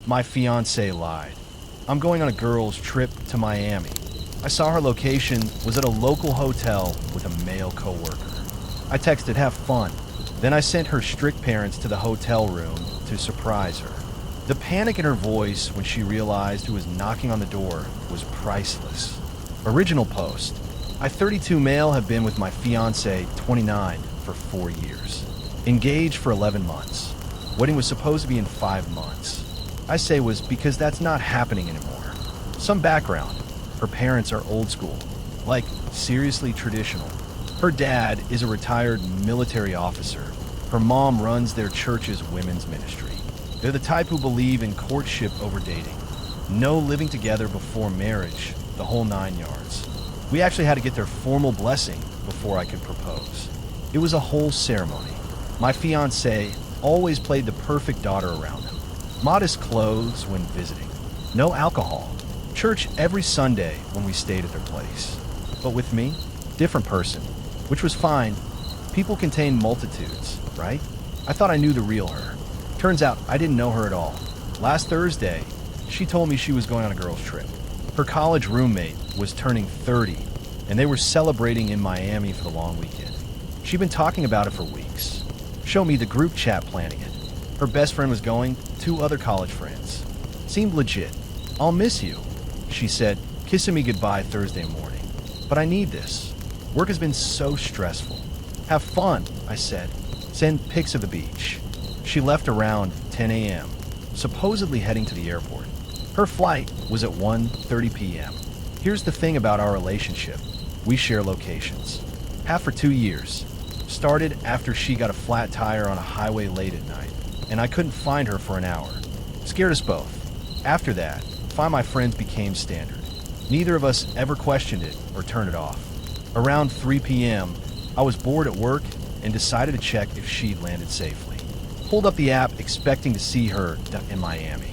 My fiancée lied. I'm going on a girls' trip to Miami. I saw her location was at a local hotel with a male coworker. I texted, "Have fun." Then I sent her strict parents to the hotel room to surprise her. The panic in her voice when she realized who was knocking on the door was priceless. Original post. I, 32 male, have been with my fiancée, 29, for 4 years. Engaged for 11 months. Wedding was supposed to be in 5 months. I say was because that's not happening anymore. Some background. Her parents are old school. Like, seriously traditional. Her dad is a retired military officer. Her mom runs their church's women's ministry. They're the type who believe in courtship over dating. No living together before marriage, the whole 9 yards. We actually had to get their formal blessing before I could propose. It was a whole ceremony. My fiancé always played the perfect daughter around them. Modest clothes when visiting. No alcohol. Church every Sunday when we stayed at their place. But with me, different person, which was fine. People contain multitudes, right? I thought I knew the real her. Turns out I didn't know her at all. Last Thursday, she told me she was going on a girls' trip. Her college roommate was turning 30, and they were celebrating in Miami for the long weekend. She'd been talking about it for weeks. Showed me the group chat planning it. Her best friend was going, 2 other college friends. Seemed legit. "I'll miss you," she said, kissing me goodbye Thursday morning. "But I need this. Work has been so stressful." "Have fun," I said. "Send pics of the beach." She left around 10 a.m., supposedly heading to the airport. Her flight was at 1:30 p.m. Here's the thing about our relationship. We share locations. Have for 2 years. Started after she got a flat tire on a highway late at night, and I couldn't find her for an hour. Scared us both. After that, Find My Friends became standard. Neither of us ever questioned it or turned it off. Around 3 p.m., I was bored at work and decided to check if she'd landed safely. Pulled up the app expecting to see her in Miami.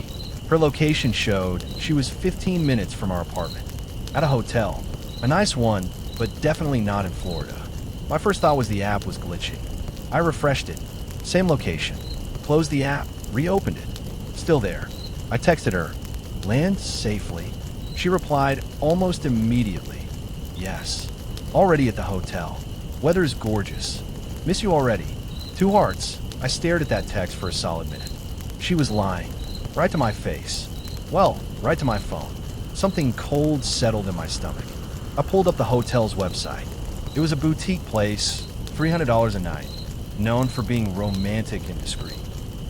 Her location showed she was 15 minutes from our apartment, at a hotel. A nice one, but definitely not in Florida. My first thought was the app was glitching. I refreshed it. Same location. Closed the app, reopened it. Still there. I texted her, "Land safely?" She replied almost immediately, "Yes. Already at the hotel. Weather's gorgeous. Miss you already." 2 hearts. I stared at that text for a solid minute. She was lying. Right to my face. Well, right to my phone. Something cold settled in my stomach. I pulled up the hotel's website. It was a boutique place, $300 a night, known for being romantic and discreet.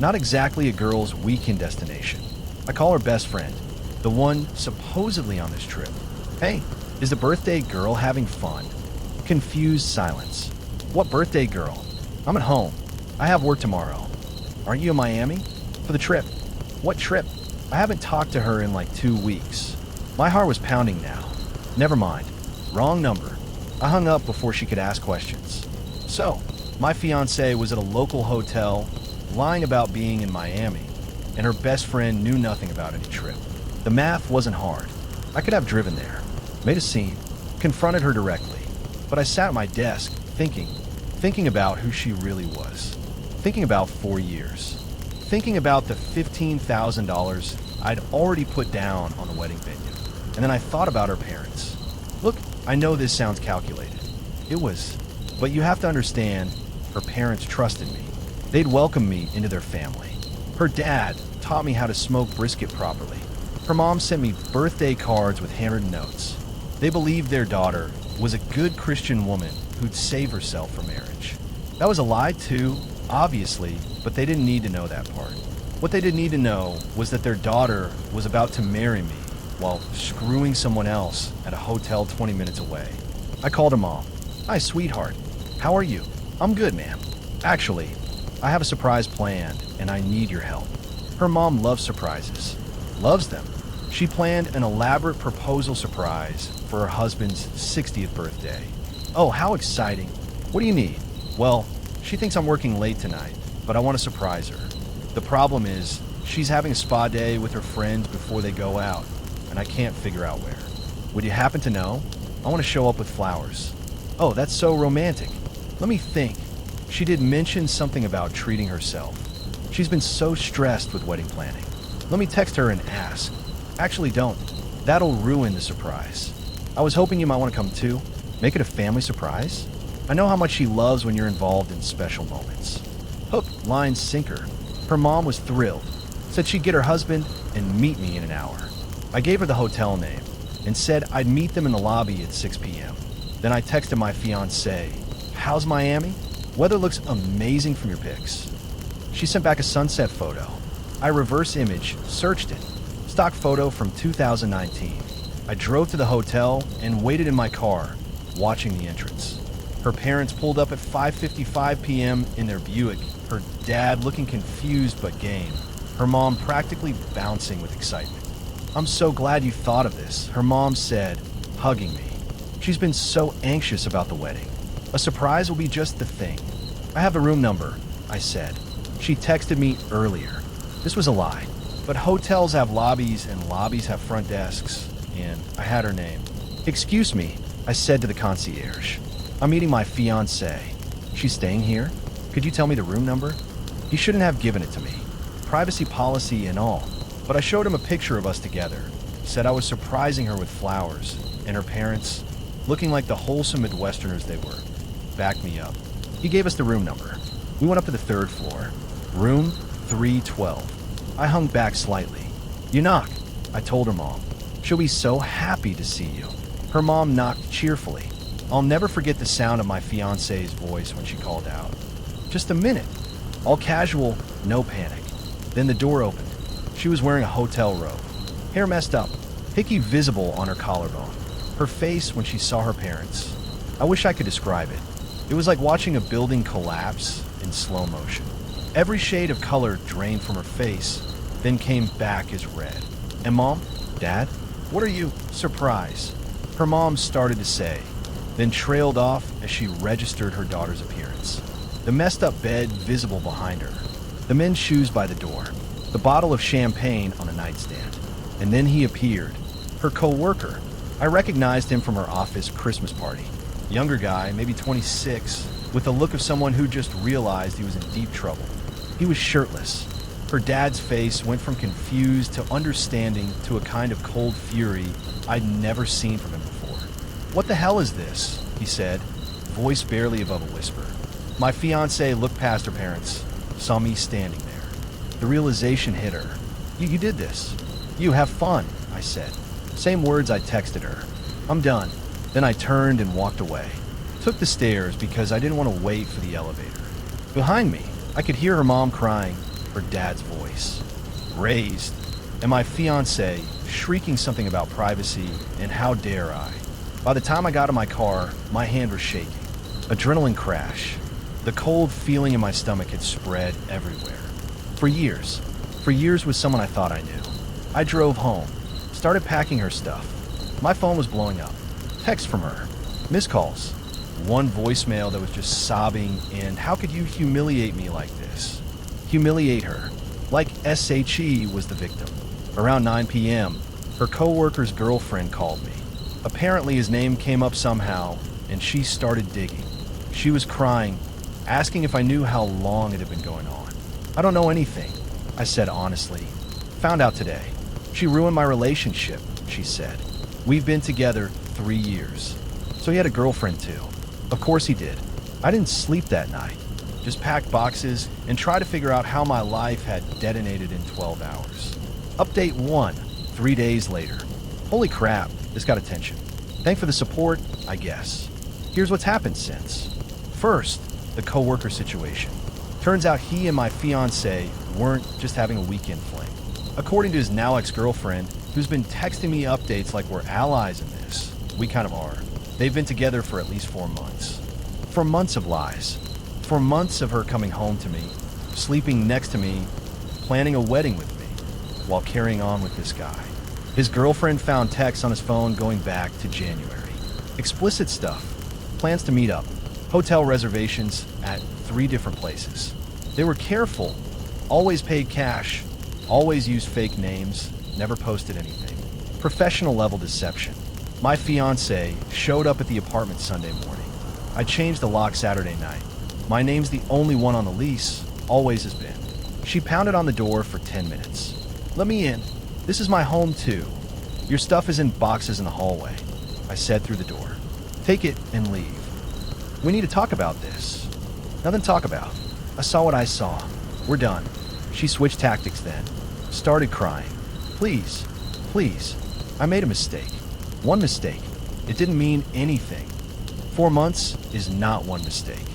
Not exactly a girl's weekend destination. I call her best friend, the one supposedly on this trip. "Hey, is the birthday girl having fun?" Confused silence. "What birthday girl? I'm at home. I have work tomorrow." "Aren't you in Miami?" "For the trip." "What trip?" I haven't talked to her in like 2 weeks. My heart was pounding now. Never mind. Wrong number. I hung up before she could ask questions. So, my fiancée was at a local hotel, lying about being in Miami, and her best friend knew nothing about any trip. The math wasn't hard. I could have driven there, made a scene, confronted her directly. But I sat at my desk, thinking about who she really was. Thinking about 4 years. Thinking about the $15,000 I'd already put down on the wedding venue. And then I thought about her parents. Look, I know this sounds calculated. It was. But you have to understand, her parents trusted me. They'd welcome me into their family. Her dad taught me how to smoke brisket properly. Her mom sent me birthday cards with handwritten notes. They believed their daughter was a good Christian woman who'd save herself for marriage. That was a lie too, obviously, but they didn't need to know that part. What they didn't need to know was that their daughter was about to marry me while screwing someone else at a hotel 20 minutes away. I called her mom. "Hi, sweetheart. How are you?" "I'm good, ma'am. Actually, I have a surprise planned and I need your help." Her mom loves surprises. Loves them. She planned an elaborate proposal surprise for her husband's 60th birthday. "Oh, how exciting. What do you need?" "Well, she thinks I'm working late tonight, but I want to surprise her. The problem is, she's having a spa day with her friends before they go out, and I can't figure out where. Would you happen to know? I want to show up with flowers." "Oh, that's so romantic. Let me think." She did mention something about treating herself. She's been so stressed with wedding planning. Let me text her and ask. Actually, don't. That'll ruin the surprise. I was hoping you might want to come too. Make it a family surprise. I know how much she loves when you're involved in special moments. Hook, line, sinker. Her mom was thrilled. Said she'd get her husband and meet me in an hour. I gave her the hotel name and said I'd meet them in the lobby at 6 p.m. Then I texted my fiancée, "How's Miami? Weather looks amazing from your pics." She sent back a sunset photo. I reverse image, searched it. Stock photo from 2019. I drove to the hotel and waited in my car, watching the entrance. Her parents pulled up at 5:55 p.m. in their Buick, her dad looking confused but game, her mom practically bouncing with excitement. "I'm so glad you thought of this," her mom said, hugging me. "She's been so anxious about the wedding. A surprise will be just the thing." "I have the room number," I said. She texted me earlier. This was a lie, but hotels have lobbies and lobbies have front desks, and I had her name. "Excuse me," I said to the concierge. "I'm meeting my fiancée. She's staying here? Could you tell me the room number?" He shouldn't have given it to me. Privacy policy and all. But I showed him a picture of us together. Said I was surprising her with flowers, and her parents, looking like the wholesome Midwesterners they were, backed me up. He gave us the room number. We went up to the 3rd floor. Room 312. I hung back slightly. "You knock," I told her mom. "She'll be so happy to see you." Her mom knocked cheerfully. I'll never forget the sound of my fiancé's voice when she called out. "Just a minute." All casual, no panic. Then the door opened. She was wearing a hotel robe. Hair messed up, hickey visible on her collarbone. Her face when she saw her parents. I wish I could describe it. It was like watching a building collapse in slow motion. Every shade of color drained from her face, then came back as red. "And Mom? Dad? What are you?" "Surprise," her mom started to say, then trailed off as she registered her daughter's appearance. The messed up bed visible behind her. The men's shoes by the door. The bottle of champagne on a nightstand. And then he appeared. Her coworker. I recognized him from her office Christmas party. Younger guy, maybe 26, with the look of someone who just realized he was in deep trouble. He was shirtless. Her dad's face went from confused to understanding to a kind of cold fury I'd never seen from him before. "What the hell is this?" he said, voice barely above a whisper. My fiancée looked past her parents, saw me standing there. The realization hit her. You did this. You have fun," I said. Same words I texted her. "I'm done." Then I turned and walked away. Took the stairs because I didn't want to wait for the elevator. Behind me, I could hear her mom crying, her dad's voice raised, and my fiancée shrieking something about privacy and how dare I. By the time I got to my car, my hand was shaking. Adrenaline crash. The cold feeling in my stomach had spread everywhere. For years with someone I thought I knew. I drove home, started packing her stuff. My phone was blowing up. Texts from her, missed calls, one voicemail that was just sobbing, and "How could you humiliate me like this?" Humiliate her, like SHE was the victim. Around 9 p.m., her coworker's girlfriend called me. Apparently his name came up somehow, and she started digging. She was crying, asking if I knew how long it had been going on. "I don't know anything," I said honestly. "Found out today. She ruined my relationship," she said. "We've been together 3 years. So he had a girlfriend too." Of course he did. I didn't sleep that night. Just packed boxes and tried to figure out how my life had detonated in 12 hours. Update 1, 3 days later. Holy crap, this got attention. Thanks for the support, I guess. Here's what's happened since. First, the coworker situation. Turns out he and my fiancée weren't just having a weekend fling. According to his now ex-girlfriend, who's been texting me updates like we're allies in this, we kind of are. They've been together for at least 4 months. For months of lies. For months of her coming home to me, sleeping next to me, planning a wedding with me, while carrying on with this guy. His girlfriend found texts on his phone going back to January. Explicit stuff. Plans to meet up. Hotel reservations at 3 different places. They were careful. Always paid cash. Always used fake names. Never posted anything. Professional level deception. My fiancée showed up at the apartment Sunday morning. I changed the lock Saturday night. My name's the only one on the lease. Always has been. She pounded on the door for 10 minutes. Let me in. This is my home too. Your stuff is in boxes in the hallway, I said through the door. Take it and leave. We need to talk about this. Nothing to talk about. I saw what I saw. We're done. She switched tactics then. Started crying. Please, please. I made a mistake. One mistake. It didn't mean anything. 4 months is not one mistake.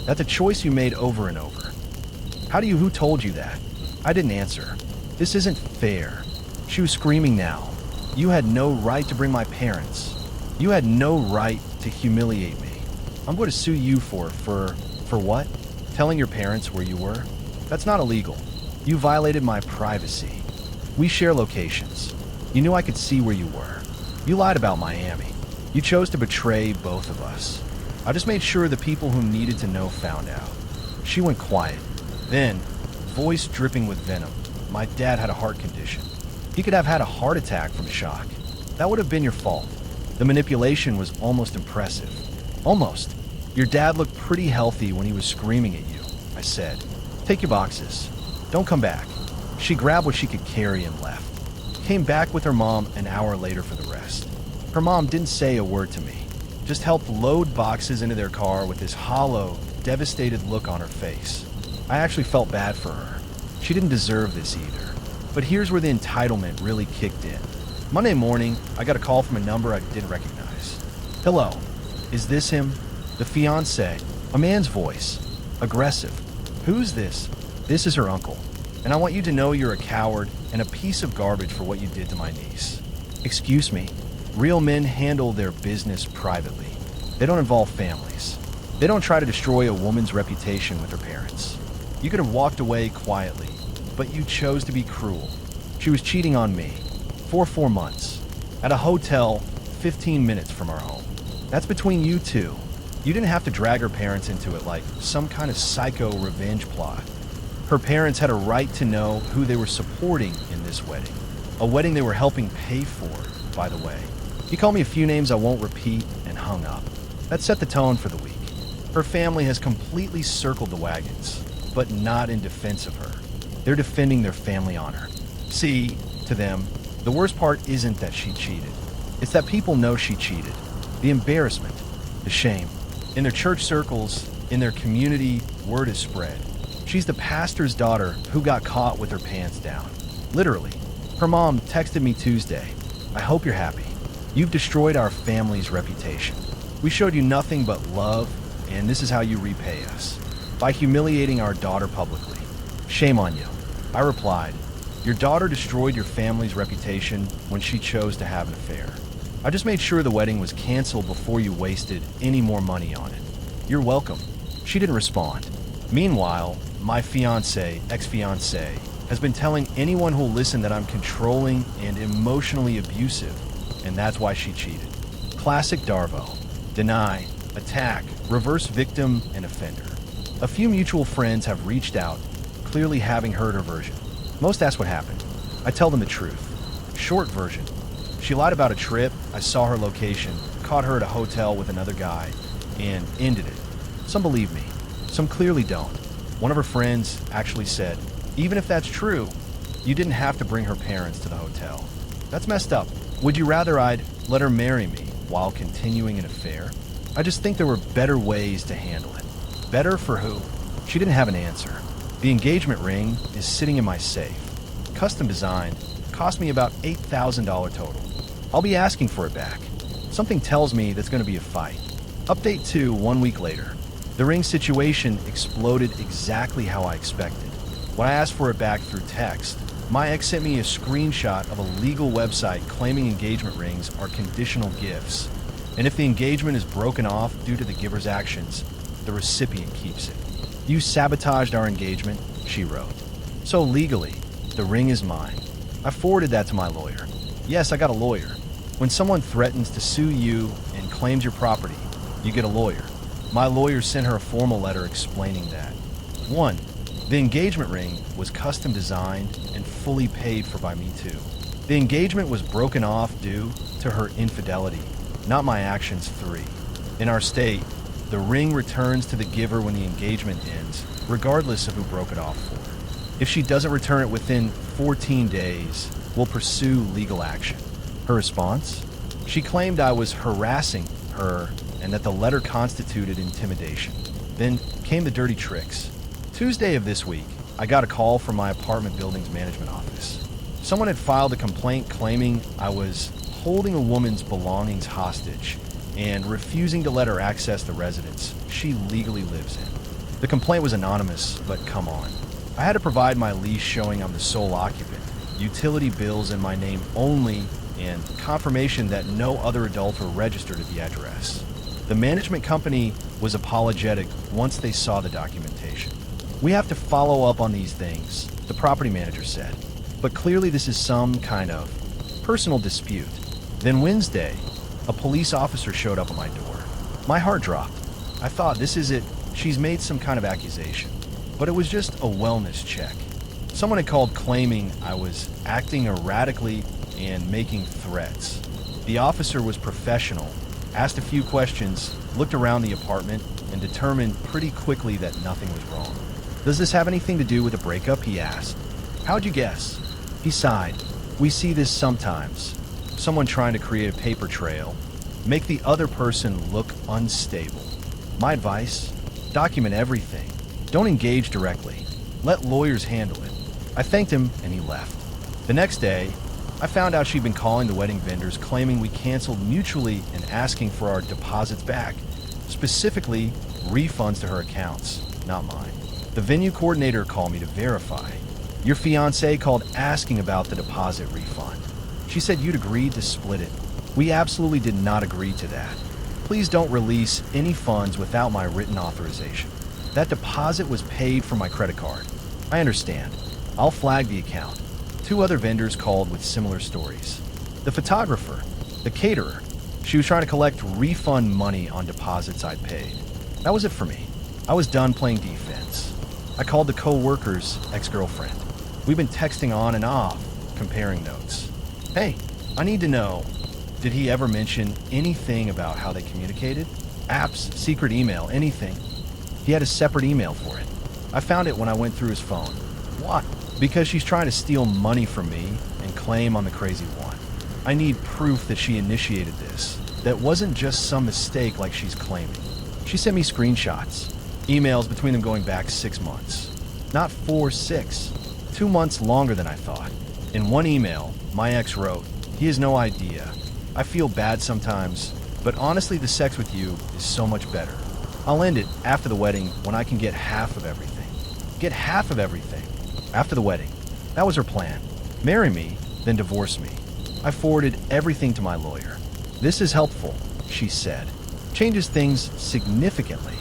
That's a choice you made over and over. Who told you that? I didn't answer. This isn't fair. She was screaming now. You had no right to bring my parents. You had no right to humiliate me. I'm going to sue you for what? Telling your parents where you were? That's not illegal. You violated my privacy. We share locations. You knew I could see where you were. You lied about Miami. You chose to betray both of us. I just made sure the people who needed to know found out. She went quiet. Then, voice dripping with venom, my dad had a heart condition. He could have had a heart attack from shock. That would have been your fault. The manipulation was almost impressive. Almost. Your dad looked pretty healthy when he was screaming at you, I said. Take your boxes. Don't come back. She grabbed what she could carry and left. Came back with her mom an hour later for the rest. Her mom didn't say a word to me. Just helped load boxes into their car with this hollow, devastated look on her face. I actually felt bad for her. She didn't deserve this either. But here's where the entitlement really kicked in. Monday morning, I got a call from a number I didn't recognize. Hello, is this him? The fiancé. A man's voice. Aggressive. Who's this? This is her uncle. And I want you to know you're a coward and a piece of garbage for what you did to my niece. Excuse me. Real men handle their business privately. They don't involve families. They don't try to destroy a woman's reputation with her parents. You could have walked away quietly, but you chose to be cruel. She was cheating on me. For 4 months. At a hotel 15 minutes from our home. That's between you two. You didn't have to drag her parents into it like some kind of psycho revenge plot. Her parents had a right to know who they were supporting in this wedding. A wedding they were helping pay for, by the way. He called me a few names I won't repeat and hung up. That set the tone for the week. Her family has completely circled the wagons, but not in defense of her. They're defending their family honor. See, to them, the worst part isn't that she cheated. It's that people know she cheated. The embarrassment, the shame. In their church circles, in their community, word is spread. She's the pastor's daughter who got caught with her pants down. Literally. Her mom texted me Tuesday. I hope you're happy. You've destroyed our family's reputation. We showed you nothing but love, and this is how you repay us. By humiliating our daughter publicly. Shame on you. I replied, your daughter destroyed your family's reputation when she chose to have an affair. I just made sure the wedding was canceled before you wasted any more money on it. You're welcome. She didn't respond. Meanwhile, my fiancé, ex-fiancé, has been telling anyone who'll listen that I'm controlling and emotionally abusive, and that's why she cheated. Classic Darvo. Deny, attack, reverse victim, and offender. A few mutual friends have reached out, clearly having heard her version. Most ask what happened. I tell them the truth. Short version. She lied about a trip, I saw her location, caught her at a hotel with another guy, and ended it. Some believe me. Some clearly don't. One of her friends actually said, even if that's true, you didn't have to bring her parents to the hotel. That's messed up. Would you rather I'd let her marry me while continuing an affair? I just think there were better ways to handle it. Better for who? She didn't have an answer. The engagement ring is sitting in my safe. Custom designed, cost me about $8,000 total. I'll be asking for it back. Something tells me that's going to be a fight. Update 2 1 week later. The ring situation exploded exactly how I expected. When I asked for it back through text, my ex sent me a screenshot of a legal website claiming engagement rings are conditional gifts. And if the engagement is broken off due to the giver's actions, the recipient keeps it. You sabotaged our engagement, she wrote. So legally, the ring is mine. I forwarded that to my lawyer. Yes, I got a lawyer. When someone threatens to sue you and claims your property, you get a lawyer. My lawyer sent her a formal letter explaining that. 1. The engagement ring was custom designed and fully paid for by me too. The engagement was broken off due to her infidelity, not my actions. 3. In our state, the ring returns to the giver when the engagement ends, regardless of who broke it off for. If she doesn't return it within 14 days, we'll pursue legal action. Her response? She claimed I was harassing her and that the letter constituted intimidation. Then came the dirty tricks. Tuesday of this week, I got a call from my apartment building's management office. Someone had filed a complaint claiming I was holding a woman's belongings hostage and refusing to let her access the residence she legally lives in. The complaint was anonymous, but come on. I had to provide my lease showing I'm the sole occupant, utility bills in my name only, and confirmation that no other adults were registered at the address. The management company was apologetic once they saw the documentation. We have to follow up on these things, the property manager said, but clearly this is some kind of personal dispute. Then Wednesday, a police officer showed up at my door. My heart dropped. I thought, this is it. She's made some kind of accusation. But it was just a wellness check. Someone had called claiming I was acting erratically and making threats. The officer was professional, asked a few questions, looked around the apartment, and determined pretty quickly that nothing was wrong. Does this have anything to do with the breakup? He asked. How'd you guess? He sighed. We see this sometimes. Someone trying to create a paper trail, make the other person look unstable. My advice? Document everything. Don't engage directly. Let lawyers handle it. I thanked him and he left. The next day, I found out she'd been calling the wedding vendors claiming we canceled mutually and asking for our deposits back, specifically refunds to her accounts, not mine. The venue coordinator called me to verify. Your fiancée called asking about the deposit refund. She said you'd agreed to split it. We absolutely did not agree to that. Please don't release any funds without my written authorization. That deposit was paid from my credit card. I understand. I'll flag the account. 2 other vendors called with similar stories. The photographer, the caterer, she was trying to collect refund money on deposits I'd paid. That was it for me. I was done playing defense. I called the co-worker's ex-girlfriend. We've been texting on and off, comparing notes. Hey, I need to know, did he ever mention anything about how they communicated? Apps, secret email, anything? He had a separate email for it. I found it when I went through his phone. Why? Because she's trying to steal money from me and claim I'm the crazy one. I need proof that she initiated this. That wasn't just some mistake like she's claiming. She sent me screenshots, emails between them going back 6 months. Not 4, 6. 2 months longer than I thought. In one email, my ex wrote, "He has no idea. I feel bad sometimes, but honestly the sex with you is so much better. I'll end it after the wedding when I can get half of everything." Get half of everything. After the wedding. That was her plan. Marry me, then divorce me. I forwarded everything to my lawyer. This is helpful, she said. Changes things significantly.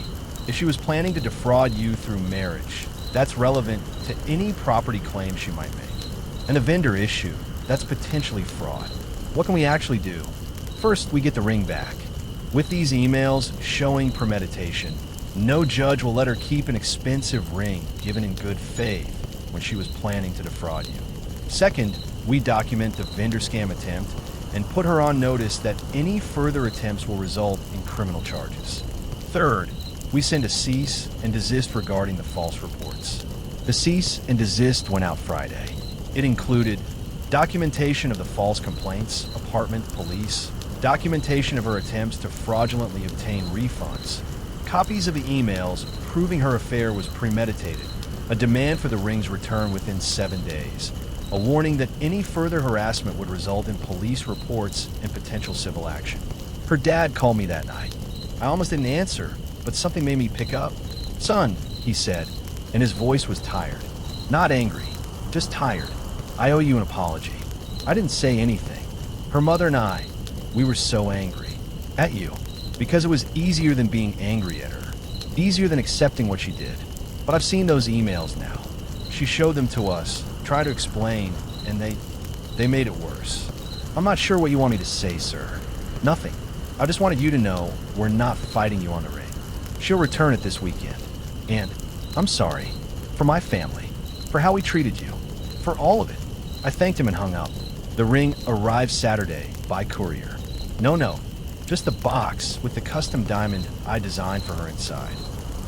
If she was planning to defraud you through marriage, that's relevant to any property claim she might make. And the vendor issue, that's potentially fraud. What can we actually do? First, we get the ring back. With these emails showing premeditation, no judge will let her keep an expensive ring given in good faith when she was planning to defraud you. Second, we document the vendor scam attempt and put her on notice that any further attempts will result in criminal charges. Third, we send a cease and desist regarding the false reports. The cease and desist went out Friday. It included documentation of the false complaints, apartment, police, documentation of her attempts to fraudulently obtain refunds, copies of the emails proving her affair was premeditated, a demand for the ring's return within 7 days, a warning that any further harassment would result in police reports and potential civil action. Her dad called me that night. I almost didn't answer, but something made me pick up. "Son," he said, and his voice was tired. Not angry, just tired. "I owe you an apology." I didn't say anything. Her mother and I, we were so angry. At you. Because it was easier than being angry at her. Easier than accepting what she did. But I've seen those emails now. She showed them to us, tried to explain, and they made it worse. I'm not sure what you want me to say, sir. Nothing. I just wanted you to know we're not fighting you on the ring. She'll return it this weekend. And I'm sorry. For my family. For how we treated you. For all of it. I thanked him and hung up. The ring arrived Saturday by courier. No, just the box with the custom diamond I designed for her inside.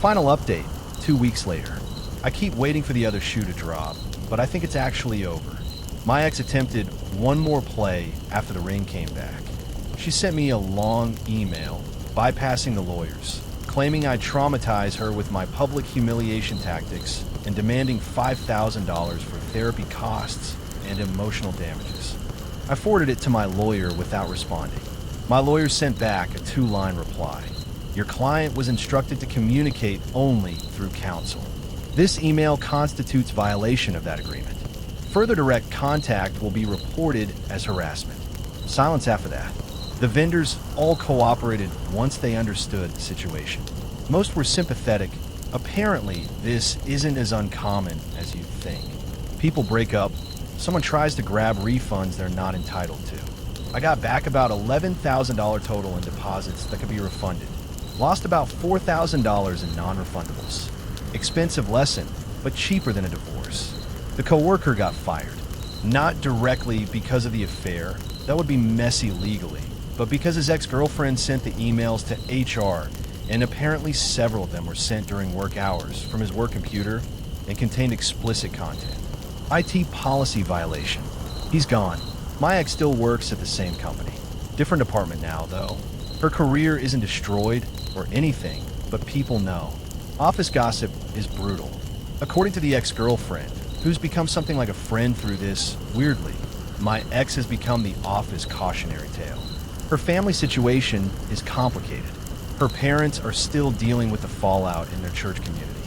Final update, 2 weeks later. I keep waiting for the other shoe to drop. but I think it's actually over. My ex attempted one more play after the ring came back. She sent me a long email, bypassing the lawyers, claiming I'd traumatize her with my public humiliation tactics and demanding $5,000 for therapy costs and emotional damages. I forwarded it to my lawyer without responding. My lawyer sent back a 2-line reply. Your client was instructed to communicate only through counsel. This email constitutes violation of that agreement. Further direct contact will be reported as harassment. Silence after that. The vendors all cooperated once they understood the situation. Most were sympathetic. Apparently, this isn't as uncommon as you'd think. People break up. Someone tries to grab refunds they're not entitled to. I got back about $11,000 total in deposits that could be refunded. Lost about $4,000 in non-refundables. Expensive lesson, but cheaper than a divorce. The coworker got fired. Not directly because of the affair. That would be messy legally. But because his ex-girlfriend sent the emails to HR, and apparently several of them were sent during work hours from his work computer and contained explicit content. IT policy violation. He's gone. My ex still works at the same company. Different department now, though. Her career isn't destroyed or anything, but people know. Office gossip is brutal. According to the ex-girlfriend, who's become something like a friend through this, weirdly, my ex has become the office cautionary tale. Her family situation is complicated. Her parents are still dealing with the fallout in their church community.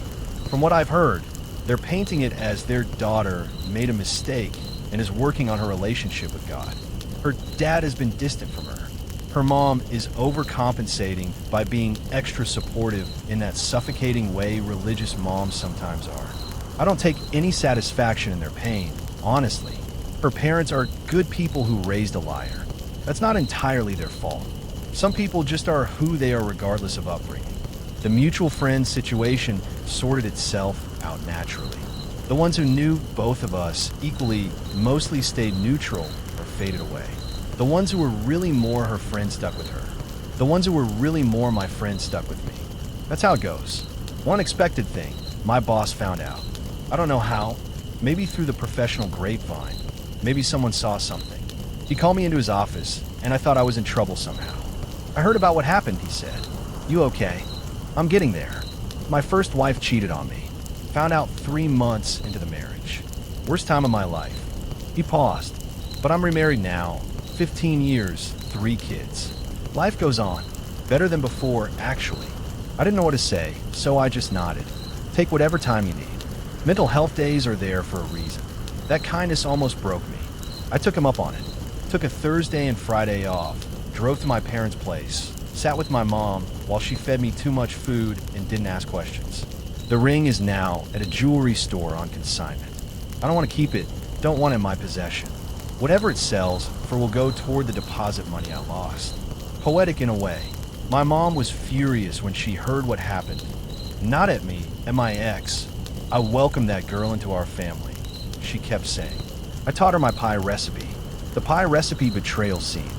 From what I've heard, they're painting it as their daughter made a mistake and is working on her relationship with God. Her dad has been distant from her. Her mom is overcompensating by being extra supportive in that suffocating way religious moms sometimes are. I don't take any satisfaction in their pain, honestly. Her parents are good people who raised a liar. That's not entirely their fault. Some people just are who they are regardless of upbringing. The mutual friend situation sorted itself out naturally. The ones who knew both of us equally mostly stayed neutral or faded away. The ones who were really more her friend stuck with her. The ones who were really more my friend stuck with me. That's how it goes. One unexpected thing, my boss found out. I don't know how. Maybe through the professional grapevine. Maybe someone saw something. He called me into his office, and I thought I was in trouble somehow. I heard about what happened, he said. You okay? I'm getting there. My first wife cheated on me. Found out 3 months into the marriage. Worst time of my life. He paused. But I'm remarried now. 15 years, 3 kids. Life goes on. Better than before, actually. I didn't know what to say, so I just nodded. Take whatever time you need. Mental health days are there for a reason. That kindness almost broke me. I took him up on it. Took a Thursday and Friday off. Drove to my parents' place. Sat with my mom while she fed me too much food and didn't ask questions. The ring is now at a jewelry store on consignment. I don't want to keep it. Don't want it in my possession. Whatever it sells for will go toward the deposit money I lost. Poetic in a way. My mom was furious when she heard what happened. Not at me, at my ex. I welcomed that girl into our family, she kept saying. I taught her my pie recipe. The pie recipe betrayal seemed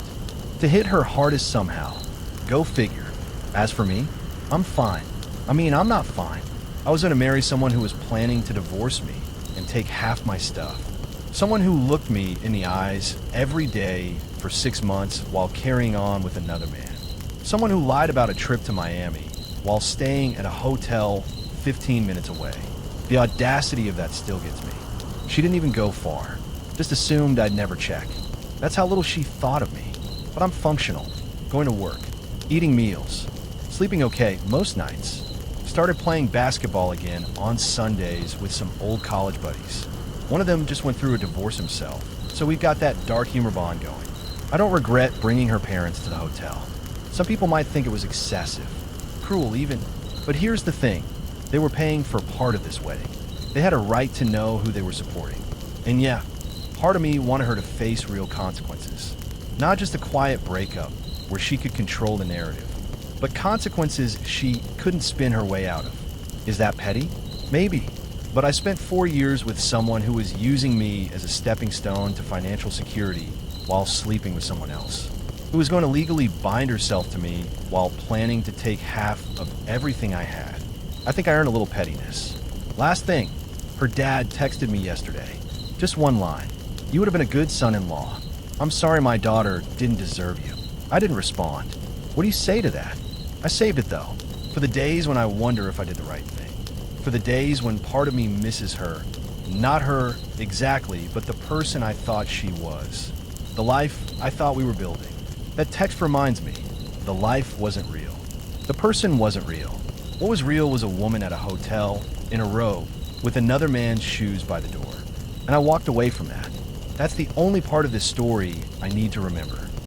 to hit her hardest somehow. Go figure. As for me, I'm fine. I'm not fine. I was going to marry someone who was planning to divorce me and take half my stuff. Someone who looked me in the eyes every day for 6 months while carrying on with another man. Someone who lied about a trip to Miami while staying at a hotel 15 minutes away. The audacity of that still gets me. She didn't even go far. Just assumed I'd never check. That's how little she thought of me. But I'm functional. Going to work. Eating meals. Sleeping okay most nights. Started playing basketball again on Sundays with some old college buddies. One of them just went through a divorce himself, so we've got that dark humor bond going. I don't regret bringing her parents to the hotel. Some people might think it was excessive, cruel even, but here's the thing. They were paying for part of this wedding. They had a right to know who they were supporting. And yeah, part of me wanted her to face real consequences. Not just a quiet breakup where she could control the narrative, but consequences she couldn't spin her way out of. Is that petty? Maybe. But I spent 4 years with someone who was using me as a stepping stone to financial security while sleeping with someone else. Who was going to legally bind herself to me while planning to take half of everything I had. I think I earned a little pettiness. Last thing, Her dad texted me yesterday. Just one line. You would have been a good son-in-law. I'm sorry my daughter didn't deserve you. I didn't respond. What do you say to that? I saved it though. For the days when I wonder if I did the right thing. For the days when part of me misses her. Not her exactly, but the person I thought she was. The life I thought we were building. That text reminds me, the life wasn't real. The person wasn't real. What was real was a woman at a hotel, in a robe, with another man's shoes by the door. And I walked away from that. That's the only part of this story I need to remember.